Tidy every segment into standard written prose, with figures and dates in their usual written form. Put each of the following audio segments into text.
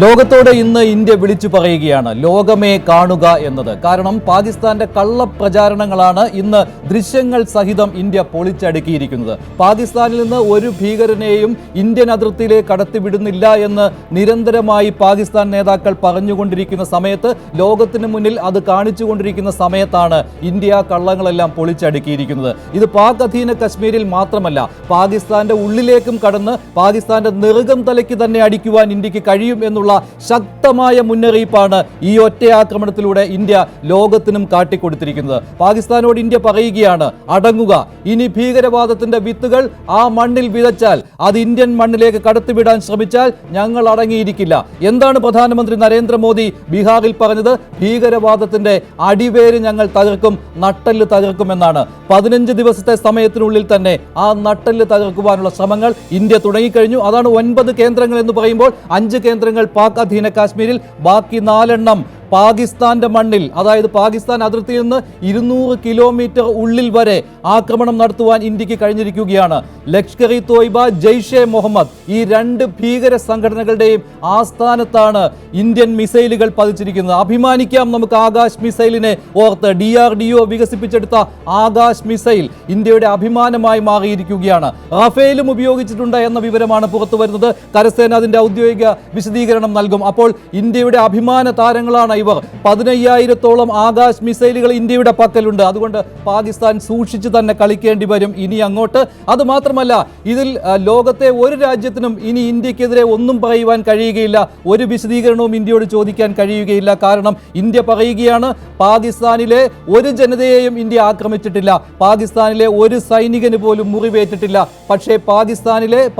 ലോകത്തോടെ ഇന്ന് ഇന്ത്യ വിളിച്ചു പറയുകയാണ് ലോകമേ കാണുക എന്നത്. കാരണം പാകിസ്ഥാന്റെ കള്ളപ്രചാരണങ്ങളാണ് ഇന്ന് ദൃശ്യങ്ങൾ സഹിതം ഇന്ത്യ പൊളിച്ചടുക്കിയിരിക്കുന്നത്. പാകിസ്ഥാനിൽ നിന്ന് ഒരു ഭീകരനെയും ഇന്ത്യൻ അതിർത്തിയിലേക്ക് കടത്തിവിടുന്നില്ല എന്ന് നിരന്തരമായി പാകിസ്ഥാൻ നേതാക്കൾ പറഞ്ഞുകൊണ്ടിരിക്കുന്ന സമയത്ത്, ലോകത്തിന് മുന്നിൽ അത് കാണിച്ചുകൊണ്ടിരിക്കുന്ന സമയത്താണ് ഇന്ത്യ കള്ളങ്ങളെല്ലാം പൊളിച്ചടുക്കിയിരിക്കുന്നത്. ഇത് പാക് അധീന കശ്മീരിൽ മാത്രമല്ല, പാകിസ്ഥാന്റെ ഉള്ളിലേക്കും കടന്ന് പാകിസ്ഥാന്റെ നെറുകം തലയ്ക്ക് തന്നെ അടിക്കുവാൻ ഇന്ത്യക്ക് കഴിയും എന്നുള്ള ശക്തമായ മുന്നറിയിപ്പാണ് ഈ ഒറ്റ ആക്രമണത്തിലൂടെ ഇന്ത്യ ലോകത്തിനും കാട്ടിക്കൊടുത്തിരിക്കുന്നത്. പാകിസ്ഥാനോട് ഇന്ത്യ പറയുകയാണ്, അടങ്ങുക. ഇനി ഭീകരവാദത്തിന്റെ വിത്തുകൾ ആ മണ്ണിൽ വിതച്ചാൽ, അത് ഇന്ത്യൻ മണ്ണിലേക്ക് കടത്തിവിടാൻ ശ്രമിച്ചാൽ ഞങ്ങൾ അടങ്ങിയിരിക്കില്ല. എന്താണ് പ്രധാനമന്ത്രി നരേന്ദ്രമോദി ബീഹാറിൽ പറഞ്ഞത്? ഭീകരവാദത്തിന്റെ അടിവേര് ഞങ്ങൾ തകർക്കും, നട്ടെല്ല് തകർക്കുമെന്നാണ്. 15 ദിവസത്തെ സമയത്തിനുള്ളിൽ തന്നെ ആ നട്ടെല്ല് തകർക്കുവാനുള്ള ശ്രമങ്ങൾ ഇന്ത്യ തുടങ്ങിക്കഴിഞ്ഞു. അതാണ് 9 കേന്ദ്രങ്ങൾ എന്ന് പറയുമ്പോൾ 5 കേന്ദ്രങ്ങൾ പാക് അധീന കാശ്മീരിൽ, ബാക്കി 4 പാകിസ്ഥാന്റെ മണ്ണിൽ, അതായത് പാകിസ്ഥാൻ അതിർത്തിയിൽ നിന്ന് 200 കിലോമീറ്റർ ഉള്ളിൽ വരെ ആക്രമണം നടത്തുവാൻ ഇന്ത്യക്ക് കഴിഞ്ഞിരിക്കുകയാണ്. ലഷ്കർ ഇ തോയ്ബ, ജയ്ഷെ മുഹമ്മദ്, ഈ 2 ഭീകര സംഘടനകളുടെയും ആസ്ഥാനത്താണ് ഇന്ത്യൻ മിസൈലുകൾ പതിച്ചിരിക്കുന്നത്. അഭിമാനിക്കാം നമുക്ക് ആകാശ് മിസൈലിനെ ഓർത്ത്. DRDO വികസിപ്പിച്ചെടുത്ത ആകാശ് മിസൈൽ ഇന്ത്യയുടെ അഭിമാനമായി മാറിയിരിക്കുകയാണ്. റഫേലും ഉപയോഗിച്ചിട്ടുണ്ട് എന്ന വിവരമാണ് പുറത്തു വരുന്നത്. കരസേന അതിന്റെ ഔദ്യോഗിക വിശദീകരണം നൽകും. അപ്പോൾ ഇന്ത്യയുടെ അഭിമാന താരങ്ങളാണ് ഇവർ. 15,000-ഓളം ആകാശ് മിസൈലുകൾ ഇന്ത്യയുടെ പക്കലുണ്ട്. അതുകൊണ്ട് പാകിസ്ഥാൻ സൂക്ഷിച്ചു തന്നെ കളിക്കേണ്ടി വരും ഇനി അങ്ങോട്ട്. അത് മാത്രമല്ല, ഇതിൽ ലോകത്തെ ഒരു രാജ്യത്തിനും ഇനി ഇന്ത്യക്കെതിരെ ഒന്നും പറയുവാൻ കഴിയുകയില്ല, ഒരു വിശദീകരണവും ഇന്ത്യയോട് ചോദിക്കാൻ കഴിയുകയില്ല. കാരണം ഇന്ത്യ പറയുകയാണ്, പാകിസ്ഥാനിലെ ഒരു ജനതയെയും ഇന്ത്യ ആക്രമിച്ചിട്ടില്ല, പാകിസ്ഥാനിലെ ഒരു സൈനികന് പോലും മുറിവേറ്റിട്ടില്ല. പക്ഷേ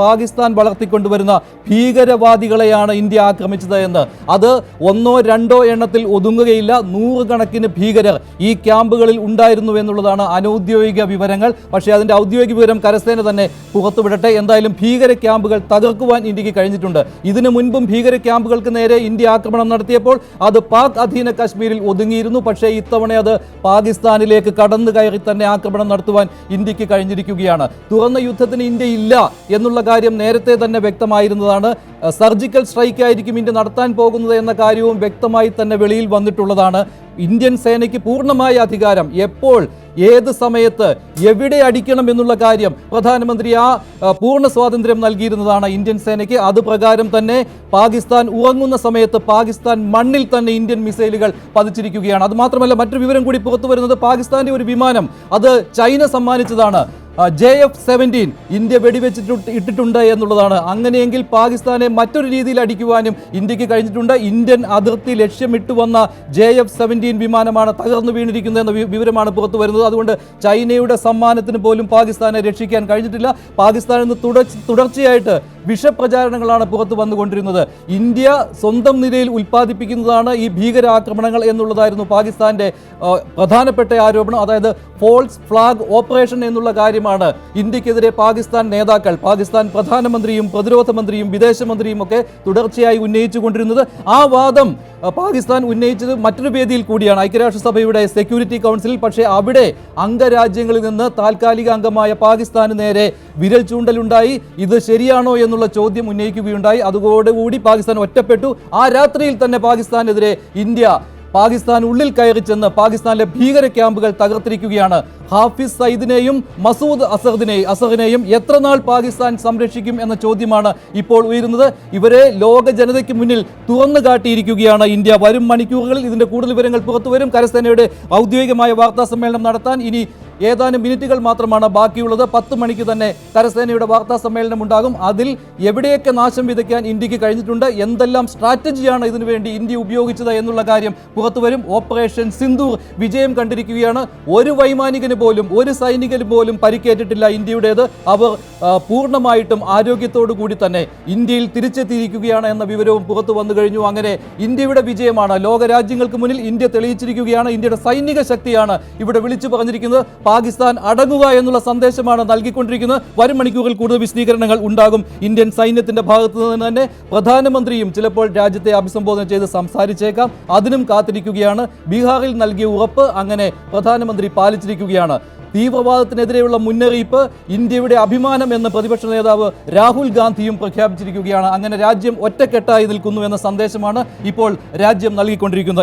പാകിസ്ഥാൻ വളർത്തിക്കൊണ്ടുവരുന്ന ഭീകരവാദികളെയാണ് ഇന്ത്യ ആക്രമിച്ചത് എന്ന്. അത് 1-2 എണ്ണത്തിൽ ഒതുങ്ങുകയില്ല. 100 കണക്കിന് ഭീകരർ ഈ ക്യാമ്പുകളിൽ ഉണ്ടായിരുന്നു എന്നുള്ളതാണ് അനൗദ്യോഗിക വിവരങ്ങൾ. പക്ഷേ അതിന്റെ ഔദ്യോഗിക വിവരം കരസേന തന്നെ പുറത്തുവിടട്ടെ. എന്തായാലും ഭീകര ക്യാമ്പുകൾ തകർക്കുവാൻ ഇന്ത്യക്ക് കഴിഞ്ഞിട്ടുണ്ട്. ഇതിനു മുൻപും ഭീകര ക്യാമ്പുകൾക്ക് നേരെ ഇന്ത്യ ആക്രമണം നടത്തിയപ്പോൾ അത് പാക് അധീന കാശ്മീരിൽ ഒതുങ്ങിയിരുന്നു. പക്ഷേ ഇത്തവണ അത് പാകിസ്ഥാനിലേക്ക് കടന്നു കയറി തന്നെ ആക്രമണം നടത്തുവാൻ ഇന്ത്യക്ക് കഴിഞ്ഞിരിക്കുകയാണ്. തുറന്ന യുദ്ധത്തിന് ഇന്ത്യ ഇല്ല എന്നുള്ള കാര്യം നേരത്തെ തന്നെ വ്യക്തമായിരുന്നതാണ്. സർജിക്കൽ സ്ട്രൈക്ക് ആയിരിക്കും ഇന്ത്യ നടത്താൻ പോകുന്നത് എന്ന കാര്യവും വ്യക്തമായി തന്നെ വെളിയിൽ വന്നിട്ടുള്ളതാണ്. ഇന്ത്യൻ സേനയ്ക്ക് പൂർണ്ണമായ അധികാരം, എപ്പോൾ ഏത് സമയത്ത് എവിടെ അടിക്കണം എന്നുള്ള കാര്യം പ്രധാനമന്ത്രി പൂർണ്ണ സ്വാതന്ത്ര്യം നൽകിയിരുന്നതാണ് ഇന്ത്യൻ സേനയ്ക്ക്. അത് പ്രകാരം തന്നെ പാകിസ്ഥാൻ ഉറങ്ങുന്ന സമയത്ത് പാകിസ്ഥാൻ മണ്ണിൽ തന്നെ ഇന്ത്യൻ മിസൈലുകൾ പതിച്ചിരിക്കുകയാണ്. അത് മാത്രമല്ല, മറ്റൊരു വിവരം കൂടി പുറത്തു വരുന്നത്, പാകിസ്ഥാന്റെ ഒരു വിമാനം അത് ചൈന സമ്മാനിച്ചതാണ്. JF-17 ഇന്ത്യ ഇട്ടിട്ടുണ്ട് എന്നുള്ളതാണ്. അങ്ങനെയെങ്കിൽ പാകിസ്ഥാനെ മറ്റൊരു രീതിയിൽ അടിക്കുവാനും ഇന്ത്യക്ക് കഴിഞ്ഞിട്ടുണ്ട്. ഇന്ത്യൻ അതിർത്തി ലക്ഷ്യമിട്ട് വന്ന JF-17 വിമാനമാണ് തകർന്നു വീണിരിക്കുന്നത് എന്ന വിവരമാണ് പുറത്തു വരുന്നത്. അതുകൊണ്ട് ചൈനയുടെ സമ്മാനത്തിന് പോലും പാകിസ്ഥാനെ രക്ഷിക്കാൻ കഴിഞ്ഞിട്ടില്ല. പാകിസ്ഥാനിൽ നിന്ന് തുടർച്ചയായിട്ട് വിഷപ്രചാരണങ്ങളാണ് പുറത്തു വന്നുകൊണ്ടിരുന്നത്. ഇന്ത്യ സ്വന്തം നിലയിൽ ഉൽപ്പാദിപ്പിക്കുന്നതാണ് ഈ ഭീകരാക്രമണങ്ങൾ എന്നുള്ളതായിരുന്നു പാകിസ്ഥാന്റെ പ്രധാനപ്പെട്ട ആരോപണം. അതായത് ഫോൾസ് ഫ്ലാഗ് ഓപ്പറേഷൻ എന്നുള്ള കാര്യമാണ് ഇന്ത്യക്കെതിരെ പാകിസ്ഥാൻ നേതാക്കൾ, പാകിസ്ഥാൻ പ്രധാനമന്ത്രിയും പ്രതിരോധ മന്ത്രിയും വിദേശമന്ത്രിയും ഒക്കെ തുടർച്ചയായി ഉന്നയിച്ചു കൊണ്ടിരുന്നത്. ആ വാദം പാകിസ്ഥാൻ ഉന്നയിച്ചത് മറ്റൊരു വേദിയിൽ കൂടിയാണ്, ഐക്യരാഷ്ട്രസഭയുടെ സെക്യൂരിറ്റി കൗൺസിലിൽ. പക്ഷേ അവിടെ അംഗരാജ്യങ്ങളിൽ നിന്ന് താൽക്കാലിക അംഗമായ പാകിസ്ഥാന് നേരെ വിരൽ ചൂണ്ടലുണ്ടായി. ഇത് ശരിയാണോ എന്നുള്ള ചോദ്യം ഉന്നയിക്കുകയുണ്ടായി. അതോടുകൂടി പാകിസ്ഥാൻ ഒറ്റപ്പെട്ടു. ആ രാത്രിയിൽ തന്നെ പാകിസ്ഥാനെതിരെ പാകിസ്ഥാൻ ഉള്ളിൽ കയറി ചെന്ന് പാകിസ്ഥാനിലെ ഭീകര ക്യാമ്പുകൾ തകർത്തിരിക്കുകയാണ്. ഹാഫിസ് സയ്യിദിനെയും മസൂദ് അസറിനെയും എത്ര നാൾ പാകിസ്ഥാൻ സംരക്ഷിക്കും എന്ന ചോദ്യമാണ് ഇപ്പോൾ ഉയരുന്നത്. ഇവരെ ലോക ജനതയ്ക്ക് മുന്നിൽ തുറന്നു കാട്ടിയിരിക്കുകയാണ് ഇന്ത്യ. വരും മണിക്കൂറുകളിൽ ഇതിന്റെ കൂടുതൽ വിവരങ്ങൾ പുറത്തു വരും. കരസേനയുടെ ഔദ്യോഗികമായ വാർത്താ സമ്മേളനം നടത്താൻ ഇനി ഏതാനും മിനിറ്റുകൾ മാത്രമാണ് ബാക്കിയുള്ളത്. 10 മണിക്ക് തന്നെ കരസേനയുടെ വാർത്താ സമ്മേളനം ഉണ്ടാകും. അതിൽ എവിടെയൊക്കെ നാശം വിതയ്ക്കാൻ ഇന്ത്യക്ക് കഴിഞ്ഞിട്ടുണ്ട്, എന്തെല്ലാം സ്ട്രാറ്റജിയാണ് ഇതിനുവേണ്ടി ഇന്ത്യ ഉപയോഗിച്ചത് എന്നുള്ള കാര്യം പുറത്തു വരും. ഓപ്പറേഷൻ സിന്ദൂർ വിജയം കണ്ടിരിക്കുകയാണ്. ഒരു വൈമാനികന് പോലും, ഒരു സൈനികന് പോലും പരിക്കേറ്റിട്ടില്ല ഇന്ത്യയുടേത്. അവർ പൂർണ്ണമായിട്ടും ആരോഗ്യത്തോടു കൂടി തന്നെ ഇന്ത്യയിൽ തിരിച്ചെത്തിയിരിക്കുകയാണ് എന്ന വിവരവും പുറത്തു വന്നു കഴിഞ്ഞു. അങ്ങനെ ഇന്ത്യയുടെ വിജയമാണ് ലോകരാജ്യങ്ങൾക്ക് മുന്നിൽ ഇന്ത്യ തെളിയിച്ചിരിക്കുകയാണ്. ഇന്ത്യയുടെ സൈനിക ശക്തിയാണ് ഇവിടെ വിളിച്ചു പറഞ്ഞിരിക്കുന്നത്. പാകിസ്ഥാൻ അടങ്ങുക എന്നുള്ള സന്ദേശമാണ് നൽകിക്കൊണ്ടിരിക്കുന്നത്. വരും മണിക്കൂറിൽ കൂടുതൽ വിശദീകരണങ്ങൾ ഉണ്ടാകും. ഇന്ത്യൻ സൈന്യത്തിന്റെ ഭാഗത്തു നിന്ന് തന്നെ പ്രധാനമന്ത്രിയും ചിലപ്പോൾ രാജ്യത്തെ അഭിസംബോധന ചെയ്ത് സംസാരിച്ചേക്കാം. അതിനും കാത്തിരിക്കുകയാണ്. ബീഹാറിൽ നൽകിയ ഉറപ്പ് അങ്ങനെ പ്രധാനമന്ത്രി പാലിച്ചിരിക്കുകയാണ്. തീവ്രവാദത്തിനെതിരെയുള്ള മുന്നറിയിപ്പ് ഇന്ത്യയുടെ അഭിമാനം എന്ന് പ്രതിപക്ഷ നേതാവ് രാഹുൽ ഗാന്ധിയും പ്രഖ്യാപിച്ചിരിക്കുകയാണ്. അങ്ങനെ രാജ്യം ഒറ്റക്കെട്ടായി നിൽക്കുന്നു എന്ന സന്ദേശമാണ് ഇപ്പോൾ രാജ്യം നൽകിക്കൊണ്ടിരിക്കുന്നത്.